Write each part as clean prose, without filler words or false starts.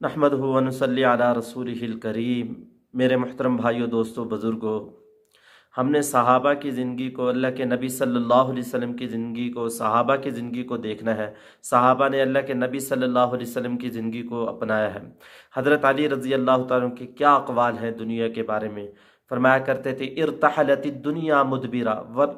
नहमदुहु व नसल्ली अला रसूलिहिल करीम। मेरे मुहतरम भाइयों, दोस्तों, बुज़ुर्गों, हमने सहाबा की ज़िंदगी को, अल्लाह के नबी सल्लल्लाहु अलैहि वसल्लम की ज़िंदगी को, सहाबा की ज़िंदगी को देखना है। सहाबा ने अल्लाह के नबी सल्लल्लाहु अलैहि वसल्लम की ज़िंदगी को अपनाया है। हज़रत अली रज़ी अल्लाह तआला अन्हु के क्या अक़वाल हैं दुनिया के बारे में। फरमाया करते थे, इर्तहलतिद दुनिया मुदबिरा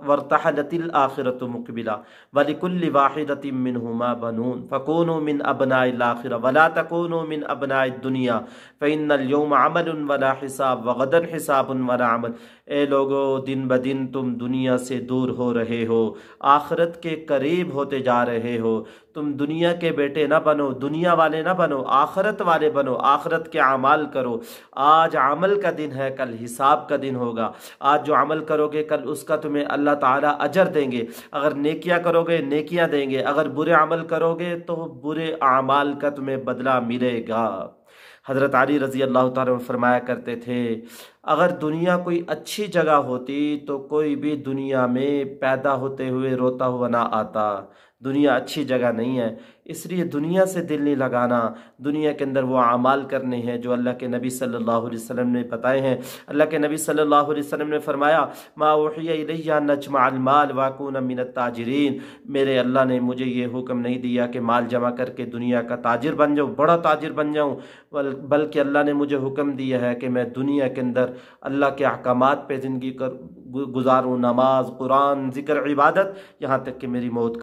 वर्तहलतिल आखिरतु मुक़बिला वलिकुल्लि वाहिदतिन मिनहुमा बनून फकूनू मिन अबनाइल आखिरा वला तकूनू मिन अबनाइद दुनिया फ़इन्नल यौमा अमलुन वला हिसाब वगदन हिसाबुन वला अमल। ए लोगो, दिन ब दिन तुम दुनिया से दूर हो रहे हो, आखिरत के करीब होते जा रहे हो। तुम दुनिया के बेटे ना बनो, दुनिया वाले ना बनो, आखिरत वाले बनो, आखिरत के अमाल करो। आज अमल का दिन है, कल हिसाब का दिन होगा। आज जो अमल करोगे कल उसका तुम्हें अल्लाह ताला अजर देंगे। अगर नेकियां करोगे नेकियां देंगे, अगर बुरे अमल करोगे तो बुरे अमाल का तुम्हें बदला मिलेगा। हज़रत अली रज़ी अल्लाह तआला अन्हु फरमाया करते थे, अगर दुनिया कोई अच्छी जगह होती तो कोई भी दुनिया में पैदा होते हुए रोता हुआ ना आता। दुनिया अच्छी जगह नहीं है, इसलिए दुनिया से दिल नहीं लगाना। दुनिया के अंदर वो अमाल करने हैं जो अल्लाह के नबी सल्लल्लाहु अलैहि वसल्लम ने बताए हैं। अल्लाह के नबी सल्लल्लाहु अलैहि वसल्लम ने फरमाया, मा उहिया इलैया नजमअल माल वकुना मिनत ताजिरीन। मेरे अल्लाह ने मुझे ये हुक्म नहीं दिया कि माल जमा करके दुनिया का ताजिर बन जाऊँ, बड़ा ताजिर बन जाऊँ, बल्कि अल्लाह ने मुझे हुक्म दिया है कि मैं दुनिया के अंदर अल्लाह के अहकामात पे ज़िंदगी गुजारूँ, नमाज, कुरान, ज़िक्र, इबादत, यहाँ तक कि मेरी मौत